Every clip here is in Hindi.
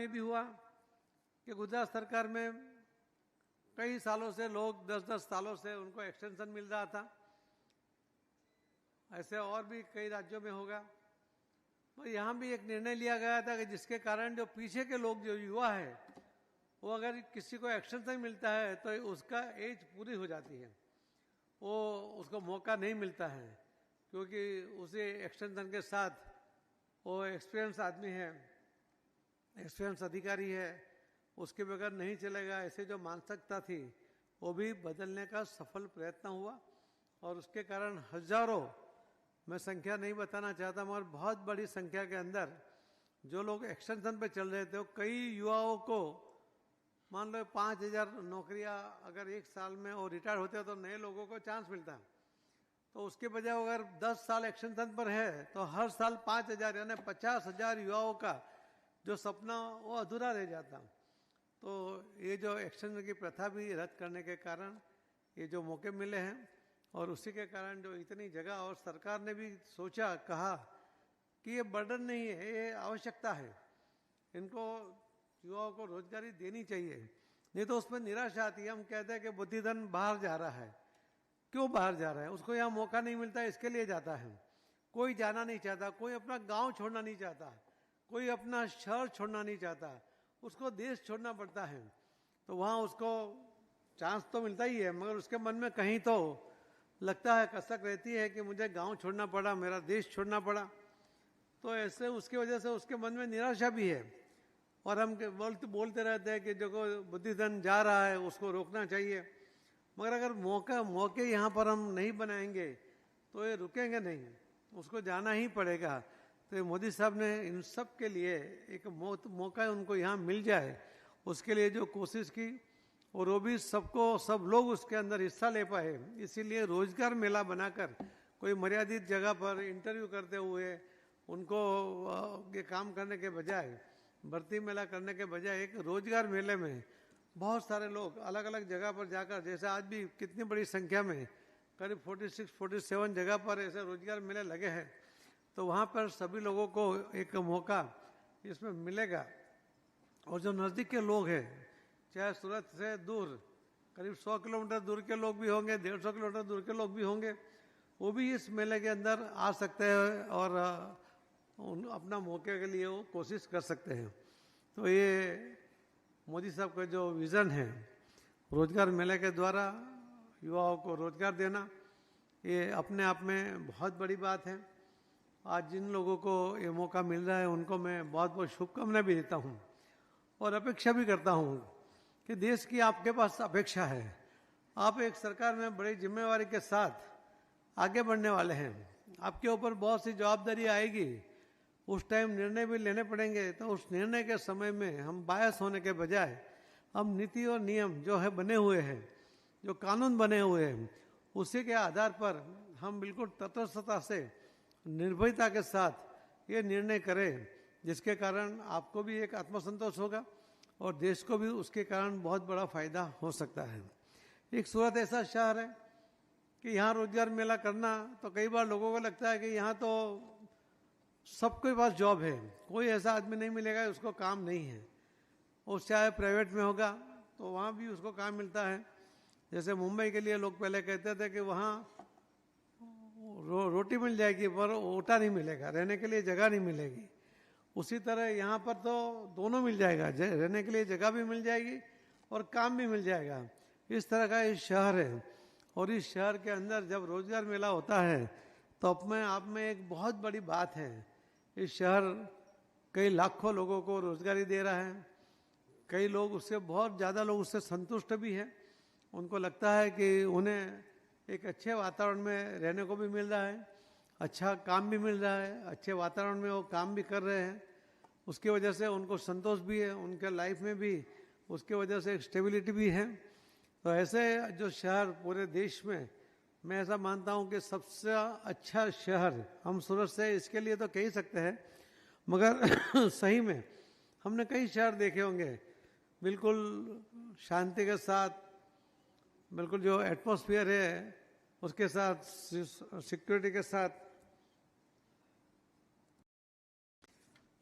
ये भी हुआ कि गुजरात सरकार में कई सालों से लोग 10-10 सालों से उनको एक्सटेंशन मिल रहा था। ऐसे और भी कई राज्यों में होगा। तो यहाँ भी एक निर्णय लिया गया था कि जिसके कारण जो पीछे के लोग, जो युवा है, वो अगर किसी को एक्सटेंशन मिलता है तो उसका एज पूरी हो जाती है, वो उसको मौका नहीं मिलता है, क्योंकि उसे एक्सटेंशन के साथ वो एक्सपीरियंस आदमी है, एक्सपीरियंस अधिकारी है, उसके बगैर नहीं चलेगा। ऐसे जो मानसिकता थी वो भी बदलने का सफल प्रयत्न हुआ और उसके कारण हजारों, मैं संख्या नहीं बताना चाहता मगर बहुत बड़ी संख्या के अंदर जो लोग एक्सटेंशन पे चल रहे थे, कई युवाओं को मान लो 5,000 नौकरियां अगर एक साल में और रिटायर होते तो नए लोगों को चांस मिलता, तो उसके बजाय अगर 10 साल एक्सटेंशन पर है तो हर साल 5,000 यानी 50,000 युवाओं का जो सपना वो अधूरा रह जाता। तो ये जो एक्सटेंशन की प्रथा भी रद्द करने के कारण ये जो मौके मिले हैं और उसी के कारण जो इतनी जगह, और सरकार ने भी सोचा, कहा कि ये बर्डन नहीं है, ये आवश्यकता है, इनको युवाओं को रोजगारी देनी चाहिए। नहीं तो उसमें निराशा आती है। हम कहते हैं कि बुद्धिधन बाहर जा रहा है, क्यों बाहर जा रहा है? उसको यहाँ मौका नहीं मिलता, इसके लिए जाता है। कोई जाना नहीं चाहता, कोई अपना गांव छोड़ना नहीं चाहता, कोई अपना शहर छोड़ना नहीं चाहता, उसको देश छोड़ना पड़ता है। तो वहाँ उसको चांस तो मिलता ही है, मगर उसके मन में कहीं तो लगता है, कसक रहती है कि मुझे गांव छोड़ना पड़ा, मेरा देश छोड़ना पड़ा। तो ऐसे उसकी वजह से उसके मन में निराशा भी है। और हम बोलते रहते हैं कि जो बुद्धिधन जा रहा है उसको रोकना चाहिए, मगर अगर मौके यहाँ पर हम नहीं बनाएंगे तो ये रुकेंगे नहीं, उसको जाना ही पड़ेगा। तो मोदी साहब ने इन सब के लिए एक मौका उनको यहाँ मिल जाए, उसके लिए जो कोशिश की, और वो भी सब लोग उसके अंदर हिस्सा ले पाए। इसीलिए रोजगार मेला बनाकर कोई मर्यादित जगह पर इंटरव्यू करते हुए उनको ये काम करने के बजाय, भर्ती मेला करने के बजाय एक रोजगार मेले में बहुत सारे लोग अलग अलग जगह पर जाकर, जैसे आज भी कितनी बड़ी संख्या में करीब 46-47 जगह पर ऐसे रोजगार मेले लगे हैं, तो वहाँ पर सभी लोगों को एक मौका इसमें मिलेगा। और जो नज़दीक के लोग हैं, चाहे सूरत से दूर करीब 100 किलोमीटर दूर के लोग भी होंगे, 150 किलोमीटर दूर के लोग भी होंगे, वो भी इस मेले के अंदर आ सकते हैं और अपना मौके के लिए वो कोशिश कर सकते हैं। तो ये मोदी साहब का जो विज़न है रोजगार मेले के द्वारा युवाओं को रोजगार देना, ये अपने आप में बहुत बड़ी बात है। आज जिन लोगों को ये मौका मिल रहा है उनको मैं बहुत बहुत शुभकामनाएं भी देता हूँ और अपेक्षा भी करता हूँ कि देश की आपके पास अपेक्षा है। आप एक सरकार में बड़ी जिम्मेवारी के साथ आगे बढ़ने वाले हैं, आपके ऊपर बहुत सी जवाबदारी आएगी, उस टाइम निर्णय भी लेने पड़ेंगे। तो उस निर्णय के समय में हम बायस होने के बजाय हम नीति और नियम जो है बने हुए हैं, जो कानून बने हुए हैं, उसी के आधार पर हम बिल्कुल तटस्थता से, निर्भयता के साथ ये निर्णय करें, जिसके कारण आपको भी एक आत्मसंतोष होगा और देश को भी उसके कारण बहुत बड़ा फायदा हो सकता है। एक सूरत ऐसा शहर है कि यहाँ रोजगार मेला करना, तो कई बार लोगों को लगता है कि यहाँ तो सबके पास जॉब है, कोई ऐसा आदमी नहीं मिलेगा उसको काम नहीं है। वो चाहे प्राइवेट में होगा तो वहाँ भी उसको काम मिलता है। जैसे मुंबई के लिए लोग पहले कहते थे कि वहाँ रोटी मिल जाएगी पर ओटा नहीं मिलेगा, रहने के लिए जगह नहीं मिलेगी। उसी तरह यहाँ पर तो दोनों मिल जाएगा, रहने के लिए जगह भी मिल जाएगी और काम भी मिल जाएगा। इस तरह का ये शहर है और इस शहर के अंदर जब रोजगार मेला होता है तो अपने आप में एक बहुत बड़ी बात है। इस शहर कई लाखों लोगों को रोजगारी दे रहा है, कई लोग उससे, बहुत ज़्यादा लोग उससे संतुष्ट भी हैं। उनको लगता है कि उन्हें एक अच्छे वातावरण में रहने को भी मिल रहा है, अच्छा काम भी मिल रहा है, अच्छे वातावरण में वो काम भी कर रहे हैं, उसकी वजह से उनको संतोष भी है, उनके लाइफ में भी उसके वजह से एक स्टेबिलिटी भी है। तो ऐसे जो शहर पूरे देश में, मैं ऐसा मानता हूँ कि सबसे अच्छा शहर हम सूरत से, इसके लिए तो कह ही सकते हैं, मगर सही में हमने कई शहर देखे होंगे बिल्कुल शांति के साथ, बिल्कुल जो एटमॉस्फेयर है उसके साथ, सिक्योरिटी के साथ,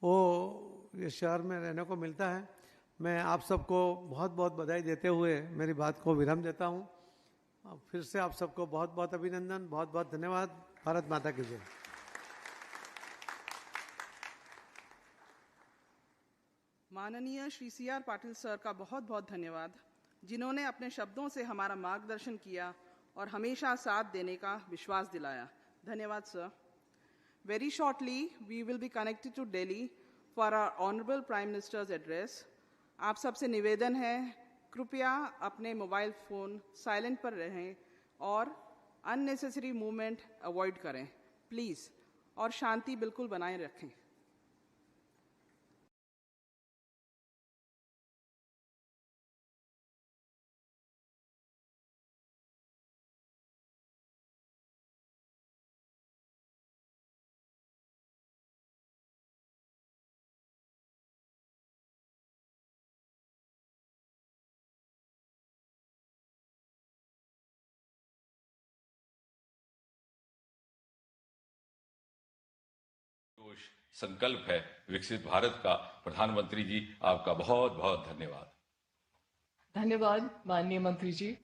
वो इस शहर में रहने को मिलता है। मैं आप सबको बहुत बहुत बधाई देते हुए मेरी बात को विराम देता हूँ। फिर से आप सबको बहुत बहुत अभिनंदन, बहुत बहुत धन्यवाद। भारत माता की जय। माननीय श्री CR पाटिल सर का बहुत बहुत धन्यवाद, जिन्होंने अपने शब्दों से हमारा मार्गदर्शन किया और हमेशा साथ देने का विश्वास दिलाया। धन्यवाद sir. Very shortly, we will be connected to Delhi for our Honorable Prime Minister's address. आप सबसे निवेदन है, कृपया अपने मोबाइल फ़ोन साइलेंट पर रहें और अननेसेसरी मूवमेंट अवॉइड करें प्लीज़, और शांति बिल्कुल बनाए रखें। संकल्प है विकसित भारत का। प्रधानमंत्री जी, आपका बहुत बहुत धन्यवाद। धन्यवाद माननीय मंत्री जी।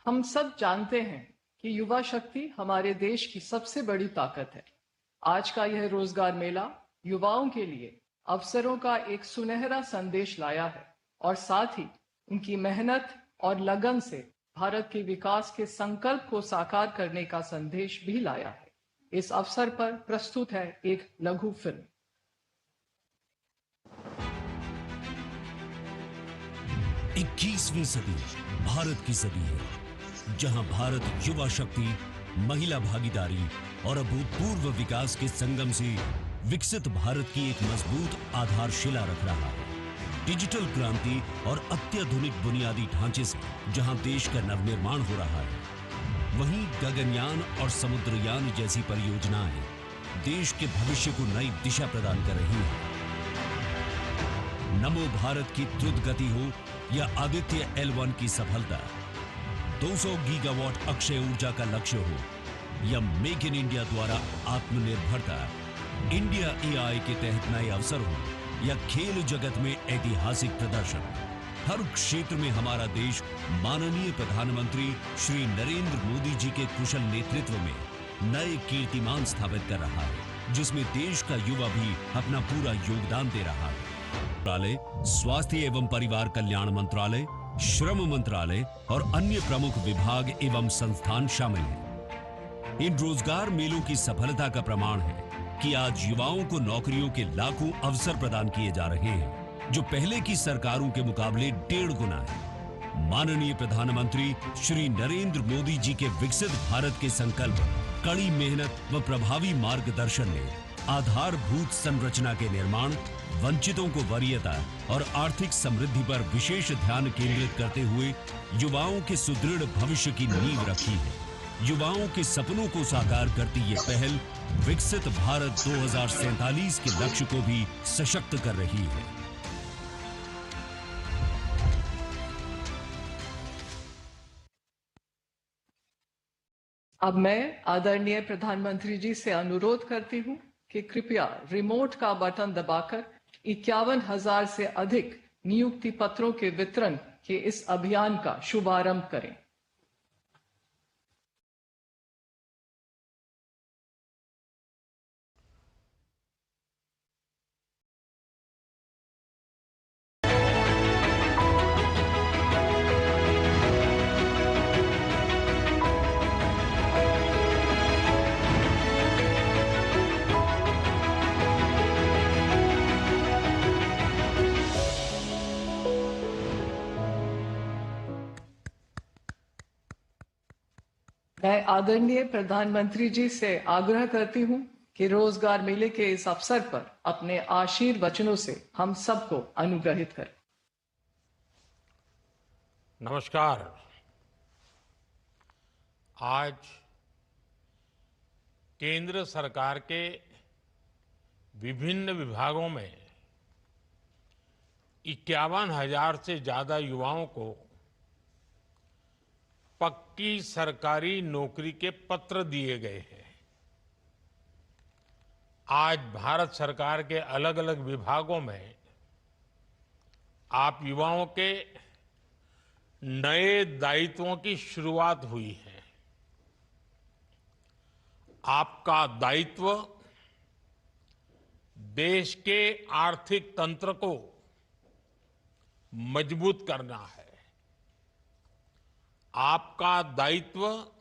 हम सब जानते हैं कि युवा शक्ति हमारे देश की सबसे बड़ी ताकत है। आज का यह रोजगार मेला युवाओं के लिए अवसरों का एक सुनहरा संदेश लाया है और साथ ही उनकी मेहनत और लगन से भारत के विकास के संकल्प को साकार करने का संदेश भी लाया है। इस अवसर पर प्रस्तुत है एक लघु फिल्म। 21वीं सदी भारत की सदी है, जहां भारत युवा शक्ति, महिला भागीदारी और अभूतपूर्व विकास के संगम से विकसित भारत की एक मजबूत आधारशिला रख रहा है। डिजिटल क्रांति और अत्याधुनिक बुनियादी ढांचे से जहां देश का नवनिर्माण हो रहा है, वहीं गगनयान और समुद्रयान जैसी परियोजनाएं देश के भविष्य को नई दिशा प्रदान कर रही हैं। नमो भारत की द्रुत गति हो या आदित्य L1 की सफलता, 200 गीगावाट अक्षय ऊर्जा का लक्ष्य हो या मेक इन इंडिया द्वारा आत्मनिर्भरता, इंडिया AI के तहत नए अवसर हो या खेल जगत में ऐतिहासिक प्रदर्शन, हर क्षेत्र में हमारा देश माननीय प्रधानमंत्री श्री नरेंद्र मोदी जी के कुशल नेतृत्व में नए कीर्तिमान स्थापित कर रहा है, जिसमें देश का युवा भी अपना पूरा योगदान दे रहा है। मंत्रालय, स्वास्थ्य एवं परिवार कल्याण मंत्रालय, श्रम मंत्रालय और अन्य प्रमुख विभाग एवं संस्थान शामिल हैं। इन रोजगार मेलों की सफलता का प्रमाण है कि आज युवाओं को नौकरियों के लाखों अवसर प्रदान किए जा रहे हैं, जो पहले की सरकारों के मुकाबले 1.5 गुना है। माननीय प्रधानमंत्री श्री नरेंद्र मोदी जी के विकसित भारत के संकल्प, कड़ी मेहनत व प्रभावी मार्गदर्शन ने आधारभूत संरचना के निर्माण, वंचितों को वरीयता और आर्थिक समृद्धि पर विशेष ध्यान केंद्रित करते हुए युवाओं के सुदृढ़ भविष्य की नींव रखी है। युवाओं के सपनों को साकार करती ये पहल विकसित भारत 2047 के लक्ष्य को भी सशक्त कर रही है। अब मैं आदरणीय प्रधानमंत्री जी से अनुरोध करती हूं कि कृपया रिमोट का बटन दबाकर 51,000 से अधिक नियुक्ति पत्रों के वितरण के इस अभियान का शुभारंभ करें। मैं आदरणीय प्रधानमंत्री जी से आग्रह करती हूं कि रोजगार मेले के इस अवसर पर अपने आशीर्वचनों से हम सबको अनुग्रहित करें। नमस्कार। आज केंद्र सरकार के विभिन्न विभागों में 51,000 से ज्यादा युवाओं को पक्की सरकारी नौकरी के पत्र दिए गए हैं। आज भारत सरकार के अलग अलग विभागों में आप युवाओं के नए दायित्वों की शुरुआत हुई है। आपका दायित्व देश के आर्थिक तंत्र को मजबूत करना है। आपका दायित्व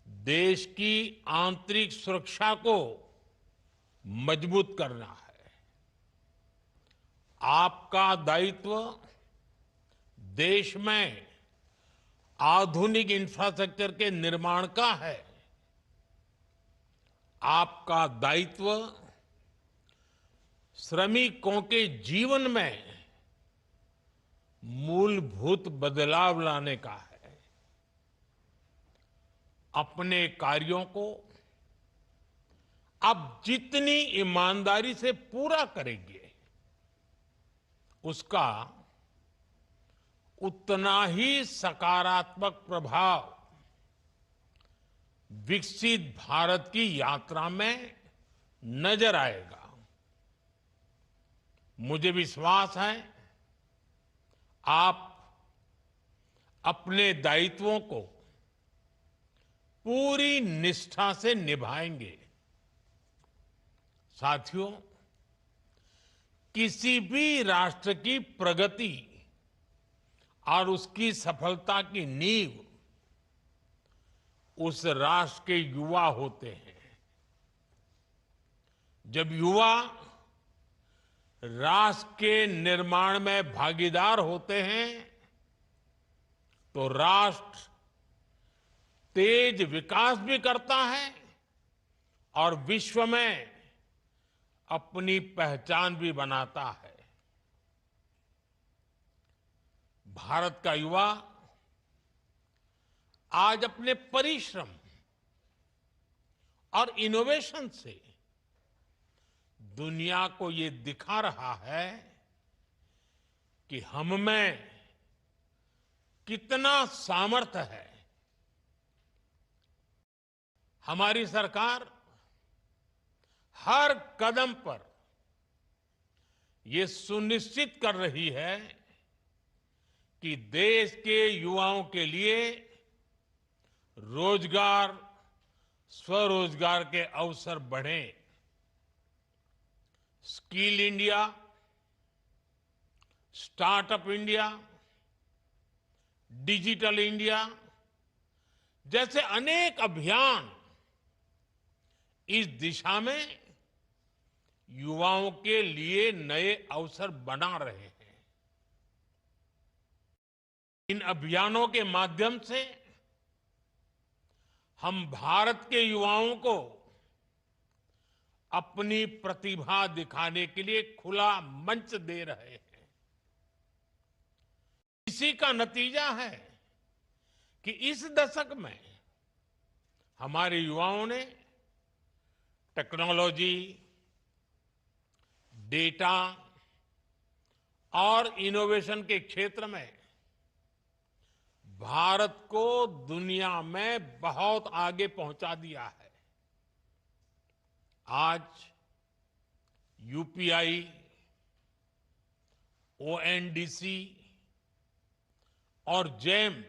देश की आंतरिक सुरक्षा को मजबूत करना है। आपका दायित्व देश में आधुनिक इंफ्रास्ट्रक्चर के निर्माण का है। आपका दायित्व श्रमिकों के जीवन में मूलभूत बदलाव लाने का है। अपने कार्यों को आप जितनी ईमानदारी से पूरा करेंगे, उसका उतना ही सकारात्मक प्रभाव विकसित भारत की यात्रा में नजर आएगा। मुझे विश्वास है आप अपने दायित्वों को पूरी निष्ठा से निभाएंगे। साथियों, किसी भी राष्ट्र की प्रगति और उसकी सफलता की नींव उस राष्ट्र के युवा होते हैं। जब युवा राष्ट्र के निर्माण में भागीदार होते हैं तो राष्ट्र तेज विकास भी करता है और विश्व में अपनी पहचान भी बनाता है। भारत का युवा आज अपने परिश्रम और इनोवेशन से दुनिया को ये दिखा रहा है कि हम में कितना सामर्थ्य है। हमारी सरकार हर कदम पर ये सुनिश्चित कर रही है कि देश के युवाओं के लिए रोजगार, स्वरोजगार के अवसर बढ़ें। Skill India, startup India, digital India जैसे अनेक अभियान इस दिशा में युवाओं के लिए नए अवसर बना रहे हैं। इन अभियानों के माध्यम से हम भारत के युवाओं को अपनी प्रतिभा दिखाने के लिए खुला मंच दे रहे हैं। इसी का नतीजा है कि इस दशक में हमारे युवाओं ने टेक्नोलॉजी, डेटा और इनोवेशन के क्षेत्र में भारत को दुनिया में बहुत आगे पहुंचा दिया है। आज यूपीआई, ओएनडीसी और GeM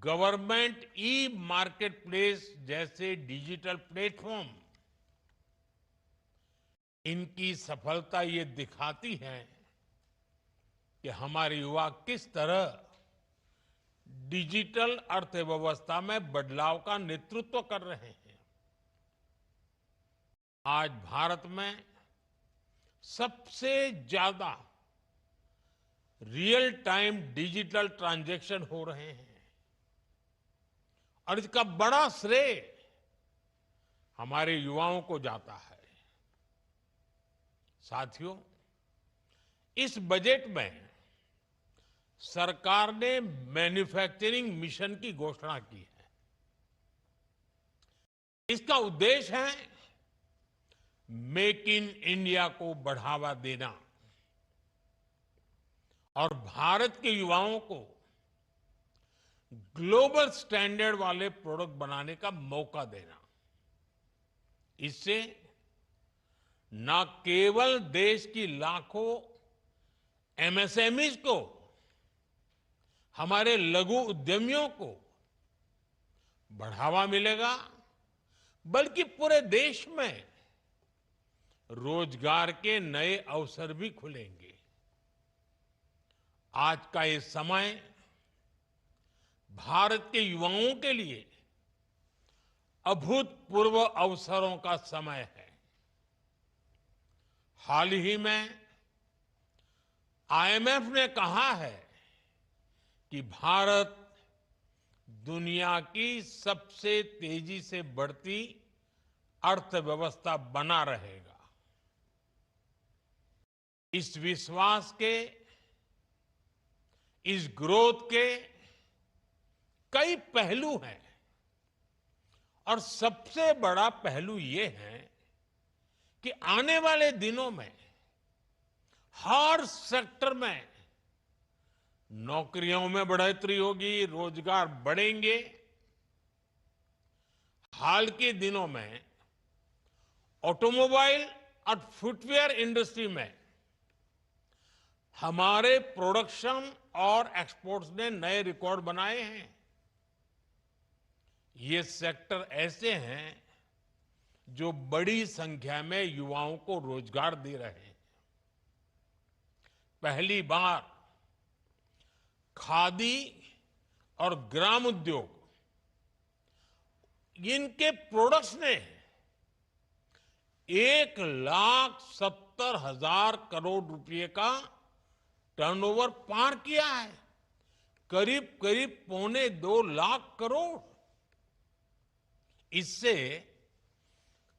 government e market place जैसे डिजिटल प्लेटफॉर्म, इनकी सफलता ये दिखाती है कि हमारे युवा किस तरह डिजिटल अर्थव्यवस्था में बदलाव का नेतृत्व कर रहे हैं। आज भारत में सबसे ज्यादा रियल टाइम डिजिटल ट्रांजैक्शन हो रहे हैं और इसका बड़ा श्रेय हमारे युवाओं को जाता है। साथियों, इस बजट में सरकार ने मैन्युफैक्चरिंग मिशन की घोषणा की है। इसका उद्देश्य है मेक इन इंडिया को बढ़ावा देना और भारत के युवाओं को ग्लोबल स्टैंडर्ड वाले प्रोडक्ट बनाने का मौका देना। इससे न केवल देश की लाखों एमएसएमईज को, हमारे लघु उद्यमियों को बढ़ावा मिलेगा, बल्कि पूरे देश में रोजगार के नए अवसर भी खुलेंगे। आज का ये समय भारत के युवाओं के लिए अभूतपूर्व अवसरों का समय है। हाल ही में आईएमएफ ने कहा है कि भारत दुनिया की सबसे तेजी से बढ़ती अर्थव्यवस्था बना रहेगा। इस विश्वास के, इस ग्रोथ के कई पहलू हैं और सबसे बड़ा पहलू ये है कि आने वाले दिनों में हर सेक्टर में नौकरियों में बढ़ोतरी होगी, रोजगार बढ़ेंगे। हाल के दिनों में ऑटोमोबाइल और फुटवेयर इंडस्ट्री में हमारे प्रोडक्शन और एक्सपोर्ट्स ने नए रिकॉर्ड बनाए हैं। ये सेक्टर ऐसे हैं जो बड़ी संख्या में युवाओं को रोजगार दे रहे हैं। पहली बार खादी और ग्राम उद्योग, इनके प्रोडक्ट्स ने 1,70,000 करोड़ रुपए का टर्नओवर पार किया है, करीब करीब 2.25 लाख करोड़। इससे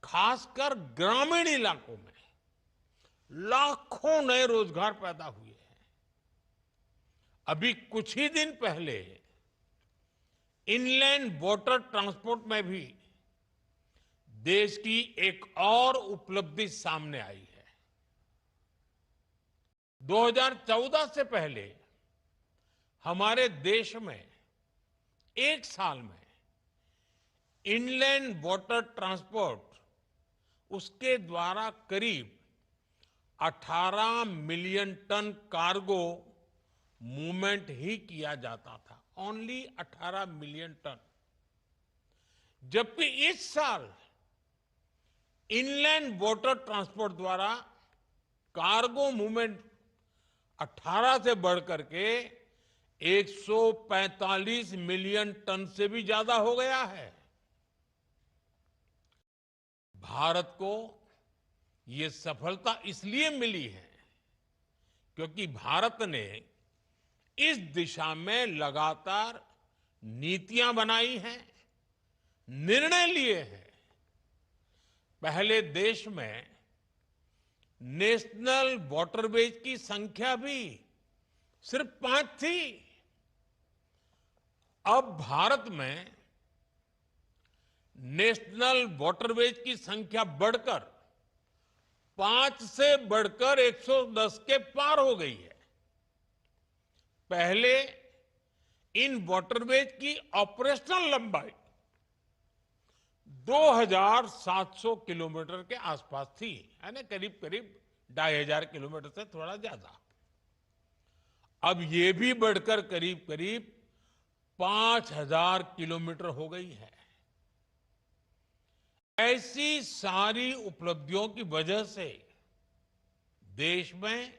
खासकर ग्रामीण इलाकों में लाखों नए रोजगार पैदा हुए हैं। अभी कुछ ही दिन पहले इनलैंड वाटर ट्रांसपोर्ट में भी देश की एक और उपलब्धि सामने आई है। 2014 से पहले हमारे देश में एक साल में इनलैंड वाटर ट्रांसपोर्ट, उसके द्वारा करीब 18 मिलियन टन कार्गो मूवमेंट ही किया जाता था। Only 18 million ton. जबकि इस साल इनलैंड वाटर ट्रांसपोर्ट द्वारा कार्गो मूवमेंट 18 से बढ़कर के 145 मिलियन टन से भी ज्यादा हो गया है। भारत को ये सफलता इसलिए मिली है क्योंकि भारत ने इस दिशा में लगातार नीतियां बनाई हैं, निर्णय लिए हैं। पहले देश में नेशनल वाटरवेज की संख्या भी सिर्फ 5 थी। अब भारत में नेशनल वाटरवेज की संख्या बढ़कर 5 से बढ़कर 110 के पार हो गई है। पहले इन वाटरवेज की ऑपरेशनल लंबाई 2,700 किलोमीटर के आसपास थी, यानी करीब करीब 2,500 किलोमीटर से थोड़ा ज्यादा। अब ये भी बढ़कर करीब करीब 5,000 किलोमीटर हो गई है। ऐसी सारी उपलब्धियों की वजह से देश में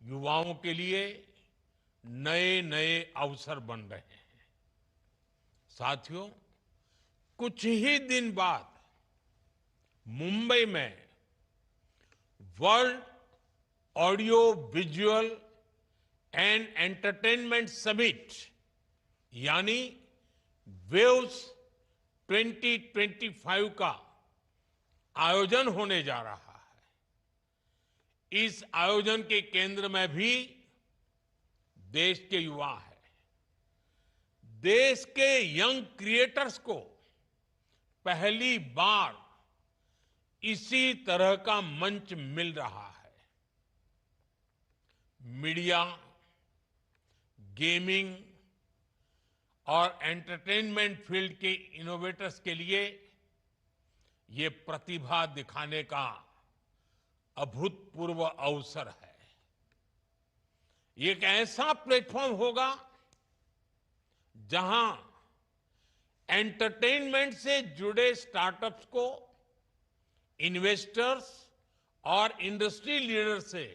युवाओं के लिए नए नए अवसर बन रहे हैं। साथियों, कुछ ही दिन बाद मुंबई में world audio visual and entertainment summit यानी वेव्स 2025 का आयोजन होने जा रहा है। इस आयोजन के केंद्र में भी देश के युवा है। देश के यंग क्रिएटर्स को पहली बार इसी तरह का मंच मिल रहा है। मीडिया, गेमिंग और एंटरटेनमेंट फील्ड के इनोवेटर्स के लिए ये प्रतिभा दिखाने का अभूतपूर्व अवसर है। ये एक ऐसा प्लेटफॉर्म होगा जहां एंटरटेनमेंट से जुड़े स्टार्टअप्स को इन्वेस्टर्स और इंडस्ट्री लीडर से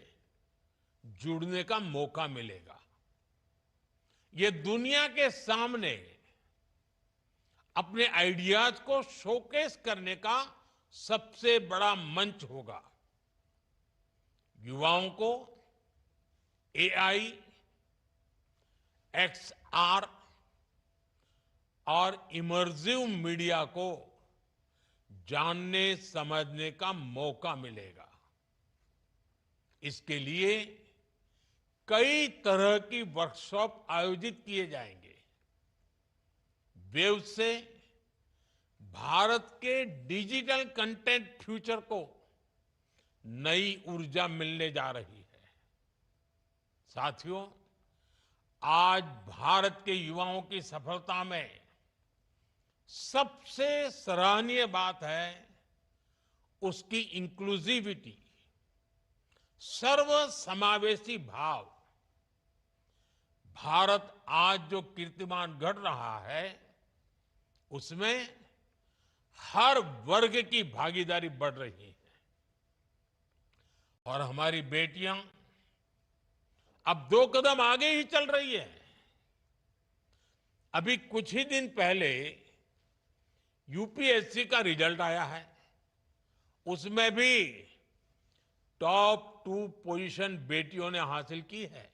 जुड़ने का मौका मिलेगा। ये दुनिया के सामने अपने आइडियाज को शोकेस करने का सबसे बड़ा मंच होगा। युवाओं को एआई, एक्सआर और इमर्सिव मीडिया को जानने समझने का मौका मिलेगा। इसके लिए कई तरह की वर्कशॉप आयोजित किए जाएंगे। वेव से भारत के डिजिटल कंटेंट फ्यूचर को नई ऊर्जा मिलने जा रही है। साथियों, आज भारत के युवाओं की सफलता में सबसे सराहनीय बात है उसकी इंक्लूसिविटी, सर्वसमावेशी भाव। भारत आज जो कीर्तिमान गढ़ रहा है उसमें हर वर्ग की भागीदारी बढ़ रही है और हमारी बेटियां अब 2 कदम आगे ही चल रही है। अभी कुछ ही दिन पहले यूपीएससी का रिजल्ट आया है, उसमें भी टॉप 2 पोजीशन बेटियों ने हासिल की है।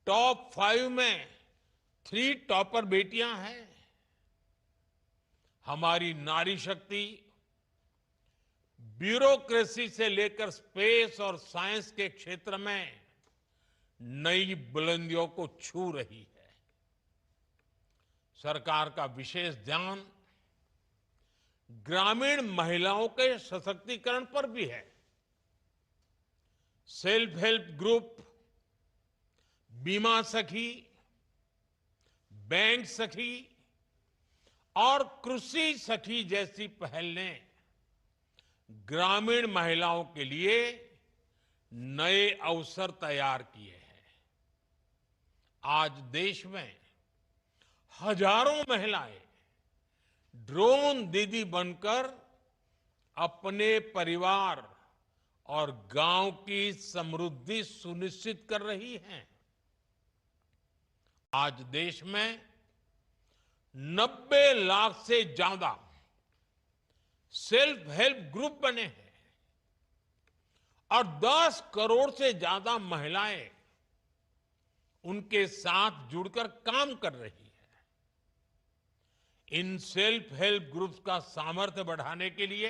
टॉप 5 में 3 टॉपर बेटियां हैं। हमारी नारी शक्ति ब्यूरोक्रेसी से लेकर स्पेस और साइंस के क्षेत्र में नई बुलंदियों को छू रही है। सरकार का विशेष ध्यान ग्रामीण महिलाओं के सशक्तिकरण पर भी है। सेल्फ हेल्प ग्रुप, बीमा सखी, बैंक सखी और कृषि सखी जैसी पहल ने ग्रामीण महिलाओं के लिए नए अवसर तैयार किए हैं। आज देश में हजारों महिलाएं ड्रोन दीदी बनकर अपने परिवार और गांव की समृद्धि सुनिश्चित कर रही हैं। आज देश में 90 लाख से ज्यादा सेल्फ हेल्प ग्रुप बने हैं और 10 करोड़ से ज्यादा महिलाएं उनके साथ जुड़कर काम कर रही है। इन सेल्फ हेल्प ग्रुप्स का सामर्थ्य बढ़ाने के लिए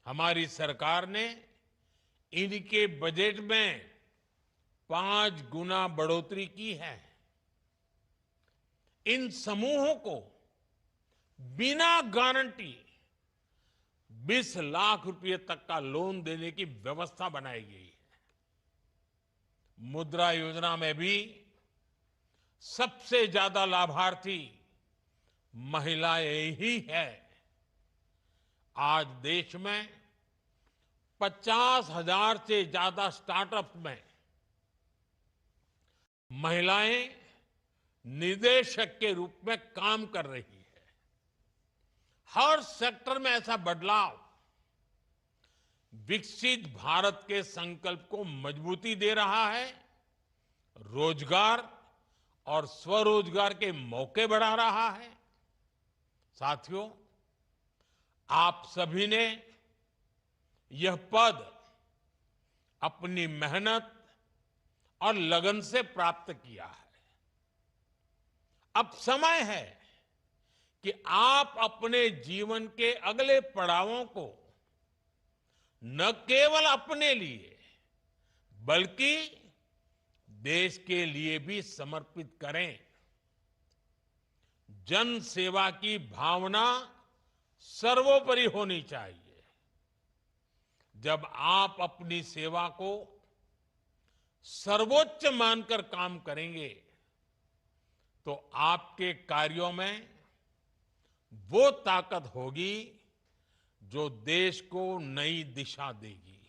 हमारी सरकार ने इनके बजट में 5 गुना बढ़ोतरी की है। इन समूहों को बिना गारंटी 20 लाख रुपए तक का लोन देने की व्यवस्था बनाई गई है। मुद्रा योजना में भी सबसे ज्यादा लाभार्थी महिलाएं ही है। आज देश में 50,000 से ज्यादा स्टार्टअप्स में महिलाएं निदेशक के रूप में काम कर रही है। हर सेक्टर में ऐसा बदलाव विकसित भारत के संकल्प को मजबूती दे रहा है, रोजगार और स्वरोजगार के मौके बढ़ा रहा है। साथियों, आप सभी ने यह पद अपनी मेहनत और लगन से प्राप्त किया है। अब समय है कि आप अपने जीवन के अगले पड़ावों को न केवल अपने लिए बल्कि देश के लिए भी समर्पित करें। जन सेवा की भावना सर्वोपरि होनी चाहिए। जब आप अपनी सेवा को सर्वोच्च मानकर काम करेंगे तो आपके कार्यों में वो ताकत होगी जो देश को नई दिशा देगी।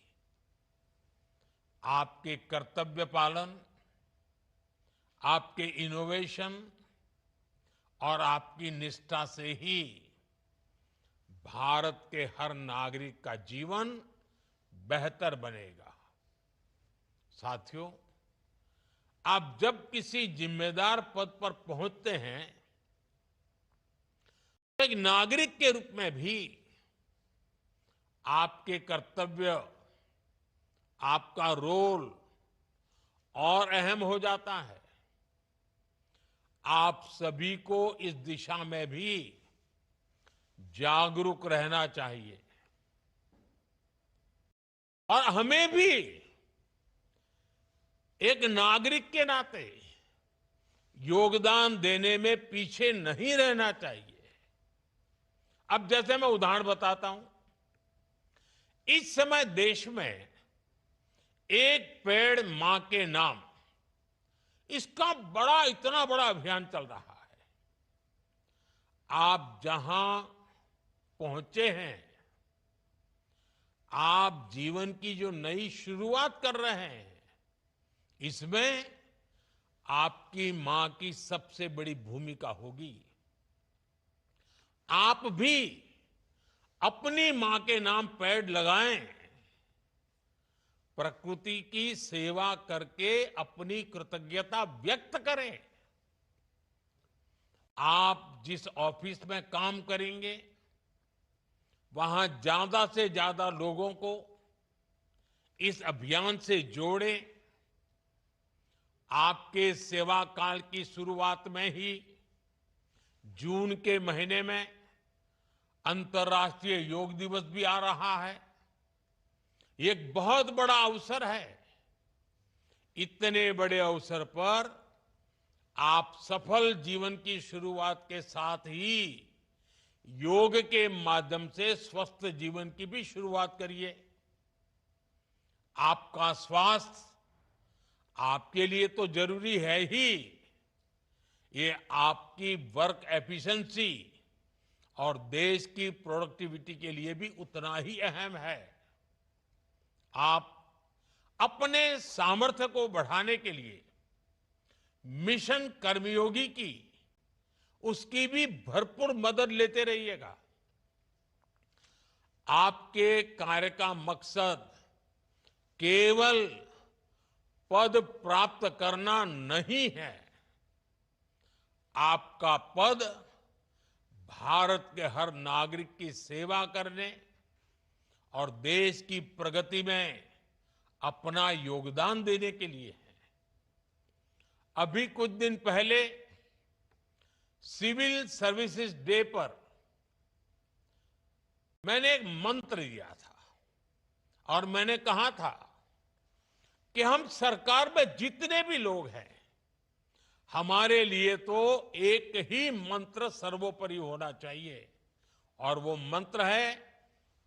आपके कर्तव्य पालन, आपके इनोवेशन और आपकी निष्ठा से ही भारत के हर नागरिक का जीवन बेहतर बनेगा। साथियों, आप जब किसी जिम्मेदार पद पर पहुंचते हैं, तो एक नागरिक के रूप में भी आपके कर्तव्य, आपका रोल और अहम हो जाता है। आप सभी को इस दिशा में भी जागरूक रहना चाहिए और हमें भी एक नागरिक के नाते योगदान देने में पीछे नहीं रहना चाहिए। अब जैसे मैं उदाहरण बताता हूं, इस समय देश में एक पेड़ मां के नाम, इसका इतना बड़ा अभियान चल रहा है। आप जहां पहुंचे हैं, आप जीवन की जो नई शुरुआत कर रहे हैं, इसमें आपकी मां की सबसे बड़ी भूमिका होगी। आप भी अपनी मां के नाम पेड़ लगाएं, प्रकृति की सेवा करके अपनी कृतज्ञता व्यक्त करें। आप जिस ऑफिस में काम करेंगे, वहां ज्यादा से ज्यादा लोगों को इस अभियान से जोड़ें। आपके सेवा काल की शुरुआत में ही जून के महीने में अंतर्राष्ट्रीय योग दिवस भी आ रहा है। ये एक बहुत बड़ा अवसर है। इतने बड़े अवसर पर आप सफल जीवन की शुरुआत के साथ ही योग के माध्यम से स्वस्थ जीवन की भी शुरुआत करिए। आपका स्वास्थ्य आपके लिए तो जरूरी है ही, ये आपकी वर्क एफिशिएंसी और देश की प्रोडक्टिविटी के लिए भी उतना ही अहम है। आप अपने सामर्थ्य को बढ़ाने के लिए मिशन कर्मयोगी की उसकी भी भरपूर मदद लेते रहिएगा। आपके कार्य का मकसद केवल पद प्राप्त करना नहीं है। आपका पद भारत के हर नागरिक की सेवा करने और देश की प्रगति में अपना योगदान देने के लिए है। अभी कुछ दिन पहले सिविल सर्विसेज डे पर मैंने एक मंत्र दिया था और मैंने कहा था कि हम सरकार में जितने भी लोग हैं, हमारे लिए तो एक ही मंत्र सर्वोपरि होना चाहिए और वो मंत्र है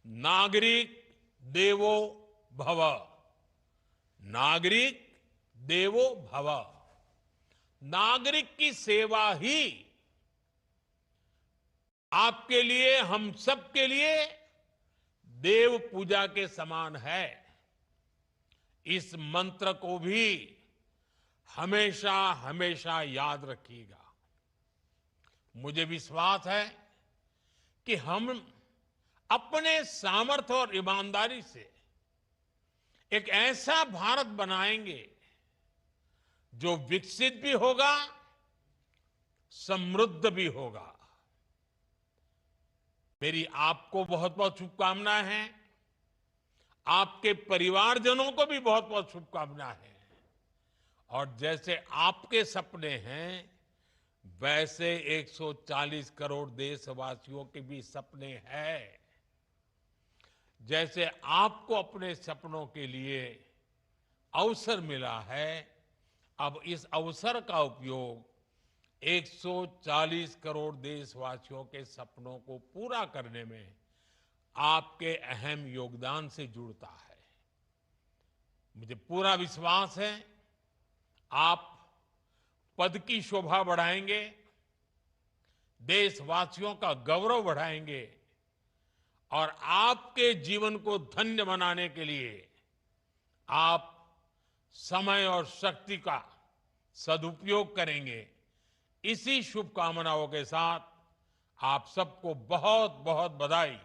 नागरिक देवो भव। नागरिक देवो भव। नागरिक की सेवा ही आपके लिए, हम सब के लिए देव पूजा के समान है। इस मंत्र को भी हमेशा हमेशा याद रखिएगा। मुझे विश्वास है कि हम अपने सामर्थ्य और ईमानदारी से एक ऐसा भारत बनाएंगे जो विकसित भी होगा, समृद्ध भी होगा। मेरी आपको बहुत बहुत शुभकामनाएं हैं। आपके परिवारजनों को भी बहुत बहुत शुभकामनाएं हैं। और जैसे आपके सपने हैं, वैसे 140 करोड़ देशवासियों के भी सपने हैं। जैसे आपको अपने सपनों के लिए अवसर मिला है, अब इस अवसर का उपयोग 140 करोड़ देशवासियों के सपनों को पूरा करने में आपके अहम योगदान से जुड़ता है। मुझे पूरा विश्वास है आप पद की शोभा बढ़ाएंगे, देशवासियों का गौरव बढ़ाएंगे और आपके जीवन को धन्य बनाने के लिए आप समय और शक्ति का सदुपयोग करेंगे। इसी शुभकामनाओं के साथ आप सबको बहुत बहुत बधाई।